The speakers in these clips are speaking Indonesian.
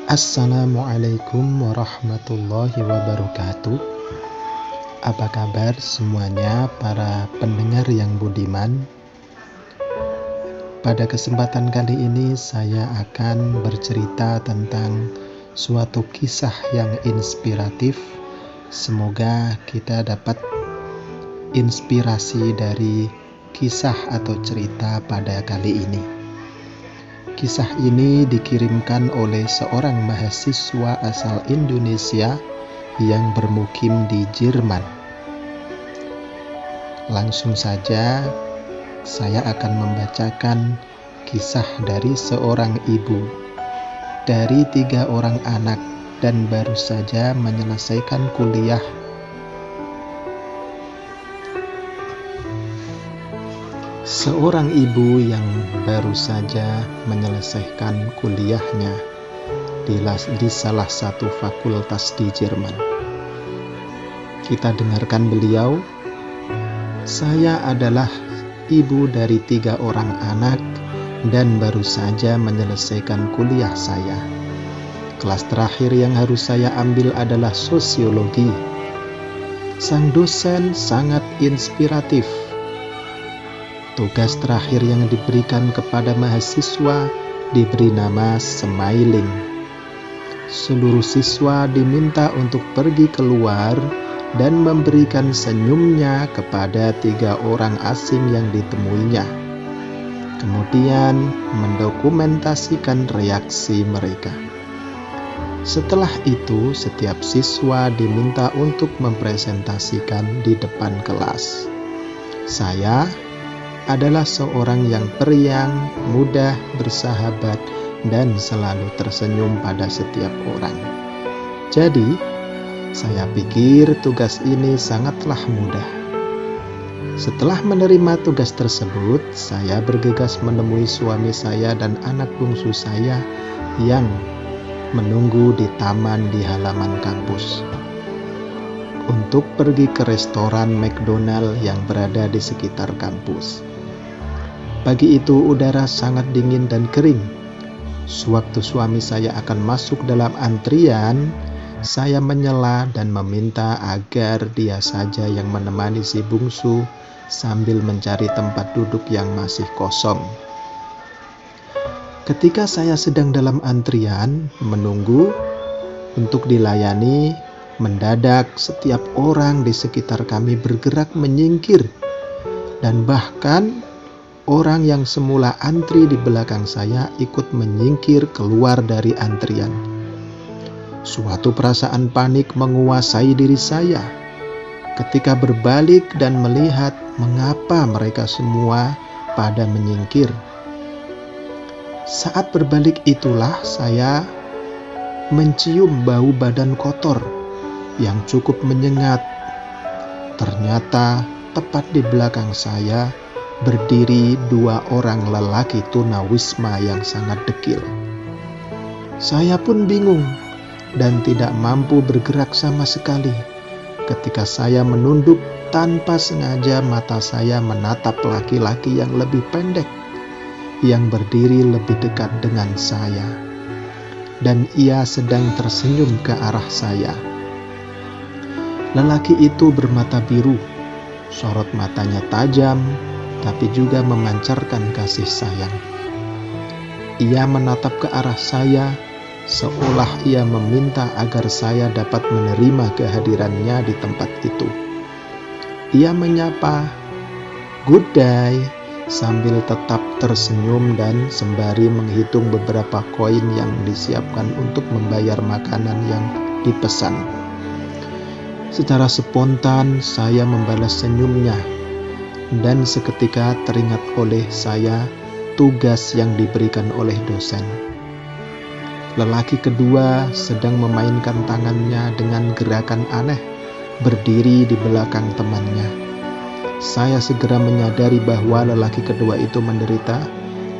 Assalamualaikum warahmatullahi wabarakatuh. Apa kabar semuanya para pendengar yang budiman? Pada kesempatan kali ini saya akan bercerita tentang suatu kisah yang inspiratif. Semoga kita dapat inspirasi dari kisah atau cerita pada kali ini. Kisah ini dikirimkan oleh seorang mahasiswa asal Indonesia yang bermukim di Jerman. Langsung saja saya akan membacakan kisah dari seorang ibu dari 3 orang anak dan baru saja menyelesaikan kuliah. Seorang ibu yang baru saja menyelesaikan kuliahnya di salah satu fakultas di Jerman. Kita dengarkan beliau. Saya adalah ibu dari 3 orang anak dan baru saja menyelesaikan kuliah saya. Kelas terakhir yang harus saya ambil adalah sosiologi. Sang dosen sangat inspiratif. Tugas terakhir yang diberikan kepada mahasiswa diberi nama smiling. Seluruh siswa diminta untuk pergi keluar dan memberikan senyumnya kepada 3 orang asing yang ditemuinya. Kemudian mendokumentasikan reaksi mereka. Setelah itu, setiap siswa diminta untuk mempresentasikan di depan kelas. Saya adalah seorang yang periang, mudah bersahabat, dan selalu tersenyum pada setiap orang. Jadi, saya pikir tugas ini sangatlah mudah. Setelah menerima tugas tersebut, saya bergegas menemui suami saya dan anak bungsu saya yang menunggu di taman di halaman kampus untuk pergi ke restoran McDonald yang berada di sekitar kampus. Pagi itu udara sangat dingin dan kering. Sewaktu suami saya akan masuk dalam antrian, saya menyela dan meminta agar dia saja yang menemani si bungsu sambil mencari tempat duduk yang masih kosong. Ketika saya sedang dalam antrian menunggu untuk dilayani, mendadak setiap orang di sekitar kami bergerak menyingkir, dan bahkan orang yang semula antri di belakang saya ikut menyingkir keluar dari antrian. Suatu perasaan panik menguasai diri saya ketika berbalik dan melihat mengapa mereka semua pada menyingkir. Saat berbalik itulah saya mencium bau badan kotor yang cukup menyengat. Ternyata tepat di belakang saya berdiri 2 orang lelaki tunawisma yang sangat dekil. Saya pun bingung dan tidak mampu bergerak sama sekali. Ketika saya menunduk, tanpa sengaja mata saya menatap laki-laki yang lebih pendek, yang berdiri lebih dekat dengan saya, dan ia sedang tersenyum ke arah saya. Lelaki itu bermata biru, sorot matanya tajam, tapi juga memancarkan kasih sayang. Ia menatap ke arah saya, seolah ia meminta agar saya dapat menerima kehadirannya di tempat itu. Ia menyapa, "Good day," sambil tetap tersenyum dan sembari menghitung beberapa koin yang disiapkan untuk membayar makanan yang dipesan. Secara spontan saya membalas senyumnya, dan seketika teringat oleh saya tugas yang diberikan oleh dosen. Lelaki kedua sedang memainkan tangannya dengan gerakan aneh, berdiri di belakang temannya. Saya segera menyadari bahwa lelaki kedua itu menderita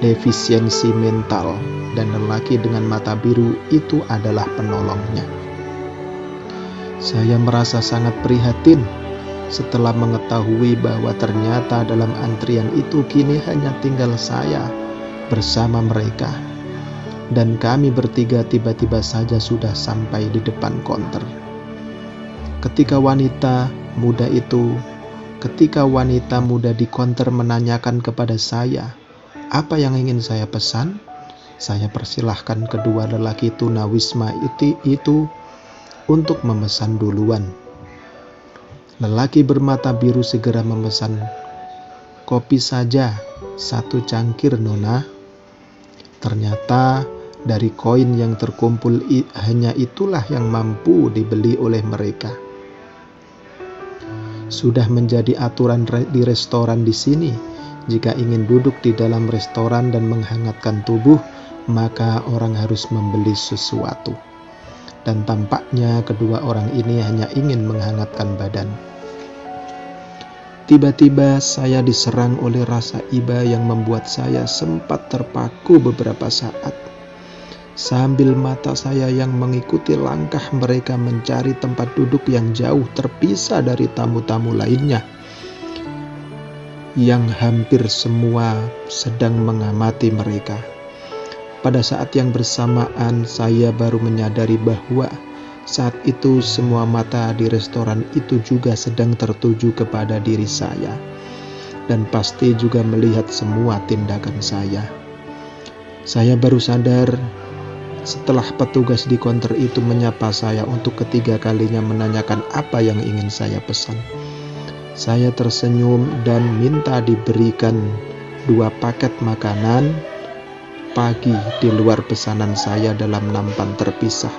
defisiensi mental, dan lelaki dengan mata biru itu adalah penolongnya. Saya merasa sangat prihatin setelah mengetahui bahwa ternyata dalam antrian itu kini hanya tinggal saya bersama mereka. dan kami bertiga tiba-tiba saja sudah sampai di depan konter. Ketika wanita muda di konter menanyakan kepada saya, apa yang ingin saya pesan? Saya persilahkan kedua lelaki tunawisma itu untuk memesan duluan. Lelaki bermata biru segera memesan, kopi saja, 1 cangkir nona. Ternyata dari koin yang terkumpul hanya itulah yang mampu dibeli oleh mereka. Sudah menjadi aturan di restoran di sini, jika ingin duduk di dalam restoran dan menghangatkan tubuh, maka orang harus membeli sesuatu. Dan tampaknya kedua orang ini hanya ingin menghangatkan badan. Tiba-tiba saya diserang oleh rasa iba yang membuat saya sempat terpaku beberapa saat. Sambil mata saya yang mengikuti langkah mereka mencari tempat duduk yang jauh terpisah dari tamu-tamu lainnya, yang hampir semua sedang mengamati mereka. Pada saat yang bersamaan, saya baru menyadari bahwa saat itu semua mata di restoran itu juga sedang tertuju kepada diri saya, dan pasti juga melihat semua tindakan saya. Saya baru sadar setelah petugas di konter itu menyapa saya untuk ketiga kalinya menanyakan apa yang ingin saya pesan. Saya tersenyum dan minta diberikan 2 paket makanan pagi di luar pesanan saya dalam nampan terpisah.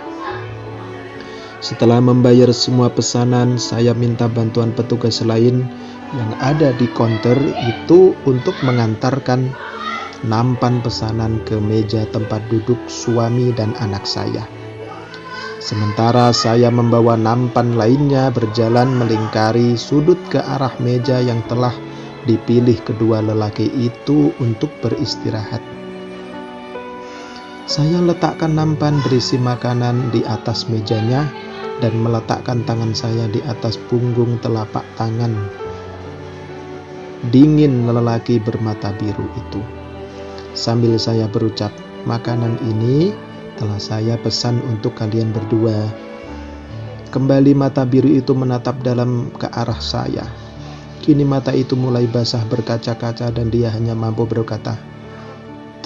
Setelah membayar semua pesanan, saya minta bantuan petugas lain yang ada di konter itu untuk mengantarkan nampan pesanan ke meja tempat duduk suami dan anak saya. Sementara saya membawa nampan lainnya berjalan melingkari sudut ke arah meja yang telah dipilih kedua lelaki itu untuk beristirahat. Saya letakkan nampan berisi makanan di atas mejanya dan meletakkan tangan saya di atas punggung telapak tangan dingin lelaki bermata biru itu. Sambil saya berucap, makanan ini telah saya pesan untuk kalian berdua. Kembali mata biru itu menatap dalam ke arah saya. Kini mata itu mulai basah berkaca-kaca dan dia hanya mampu berkata,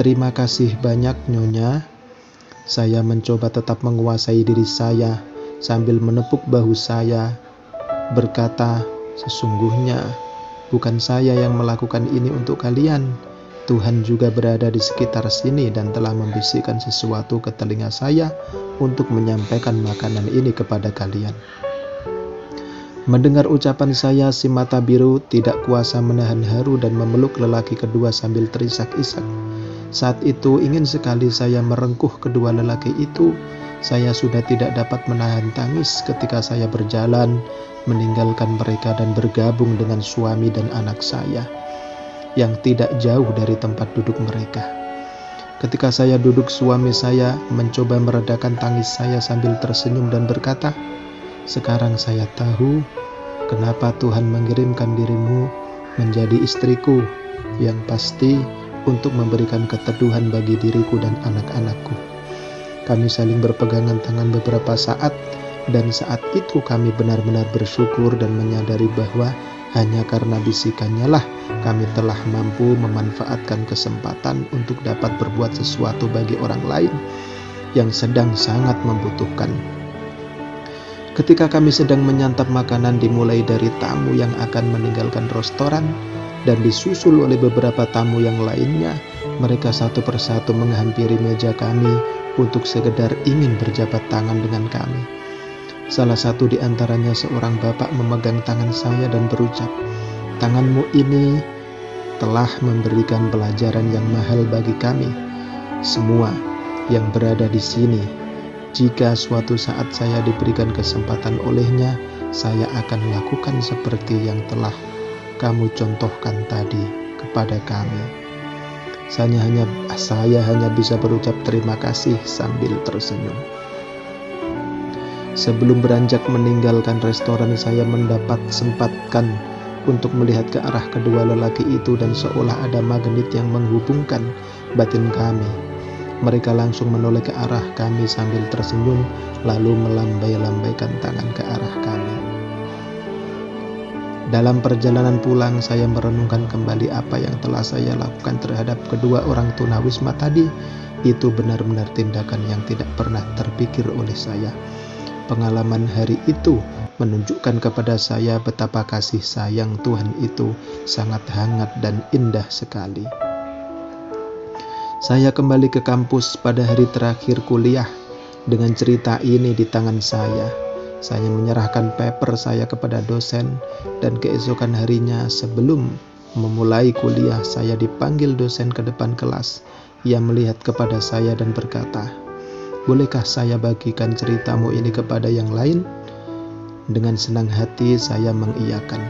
"Terima kasih banyak, Nyonya." Saya mencoba tetap menguasai diri saya sambil menepuk bahu saya, berkata, "Sesungguhnya bukan saya yang melakukan ini untuk kalian. Tuhan juga berada di sekitar sini dan telah membisikkan sesuatu ke telinga saya untuk menyampaikan makanan ini kepada kalian." Mendengar ucapan saya, si mata biru tidak kuasa menahan haru dan memeluk lelaki kedua sambil terisak-isak. Saat itu ingin sekali saya merengkuh kedua lelaki itu. Saya sudah tidak dapat menahan tangis ketika saya berjalan meninggalkan mereka dan bergabung dengan suami dan anak saya yang tidak jauh dari tempat duduk mereka. Ketika saya duduk, suami saya mencoba meredakan tangis saya sambil tersenyum dan berkata, "Sekarang saya tahu kenapa Tuhan mengirimkan dirimu menjadi istriku yang pasti untuk memberikan keteduhan bagi diriku dan anak-anakku." Kami saling berpegangan tangan beberapa saat, dan saat itu kami benar-benar bersyukur dan menyadari bahwa hanya karena bisikannya lah kami telah mampu memanfaatkan kesempatan untuk dapat berbuat sesuatu bagi orang lain yang sedang sangat membutuhkan. Ketika kami sedang menyantap makanan, dimulai dari tamu yang akan meninggalkan restoran dan disusul oleh beberapa tamu yang lainnya. Mereka satu persatu menghampiri meja kami untuk sekedar ingin berjabat tangan dengan kami. Salah satu di antaranya seorang bapak memegang tangan saya dan berucap, "Tanganmu ini telah memberikan pelajaran yang mahal bagi kami semua yang berada di sini. Jika suatu saat saya diberikan kesempatan olehnya, saya akan lakukan seperti yang telah kamu contohkan tadi kepada kami." Saya hanya bisa berucap terima kasih sambil tersenyum. Sebelum beranjak meninggalkan restoran, saya sempatkan untuk melihat ke arah kedua lelaki itu dan seolah ada magnet yang menghubungkan batin kami. Mereka langsung menoleh ke arah kami sambil tersenyum, lalu melambai-lambaikan tangan ke arah kami. Dalam perjalanan pulang, saya merenungkan kembali apa yang telah saya lakukan terhadap kedua orang tunawisma tadi. Itu benar-benar tindakan yang tidak pernah terpikir oleh saya. Pengalaman hari itu menunjukkan kepada saya betapa kasih sayang Tuhan itu sangat hangat dan indah sekali. Saya kembali ke kampus pada hari terakhir kuliah dengan cerita ini di tangan saya. Saya menyerahkan paper saya kepada dosen, dan keesokan harinya sebelum memulai kuliah saya dipanggil dosen ke depan kelas. Ia melihat kepada saya dan berkata, "Bolehkah saya bagikan ceritamu ini kepada yang lain?" Dengan senang hati saya mengiyakan.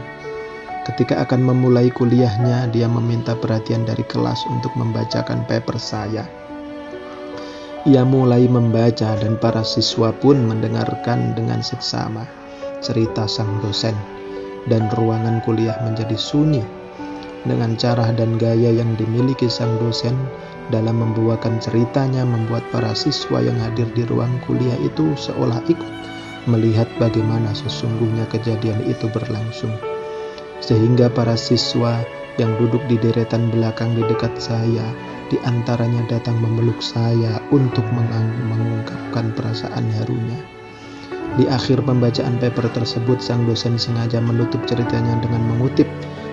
Ketika akan memulai kuliahnya, dia meminta perhatian dari kelas untuk membacakan paper saya. Ia mulai membaca dan para siswa pun mendengarkan dengan seksama cerita sang dosen, dan ruangan kuliah menjadi sunyi. Dengan cara dan gaya yang dimiliki sang dosen dalam membawakan ceritanya membuat para siswa yang hadir di ruang kuliah itu seolah ikut melihat bagaimana sesungguhnya kejadian itu berlangsung. Sehingga para siswa yang duduk di deretan belakang di dekat saya, di antaranya datang memeluk saya untuk mengungkapkan perasaan harunya. Di akhir pembacaan paper tersebut, sang dosen sengaja menutup ceritanya dengan mengutip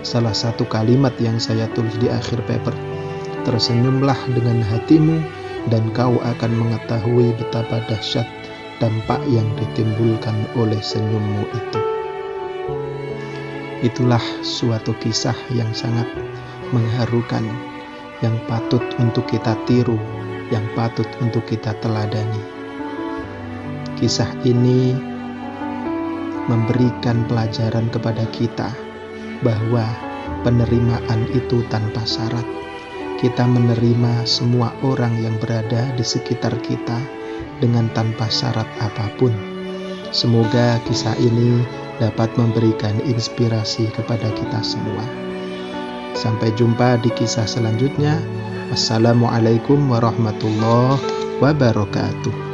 salah satu kalimat yang saya tulis di akhir paper. "Tersenyumlah dengan hatimu dan kau akan mengetahui betapa dahsyat dampak yang ditimbulkan oleh senyummu itu." Itulah suatu kisah yang sangat mengharukan, yang patut untuk kita tiru, yang patut untuk kita teladani. Kisah ini memberikan pelajaran kepada kita bahwa penerimaan itu tanpa syarat. Kita menerima semua orang yang berada di sekitar kita dengan tanpa syarat apapun. Semoga kisah ini dapat memberikan inspirasi kepada kita semua. Sampai jumpa di kisah selanjutnya. Wassalamualaikum warahmatullahi wabarakatuh.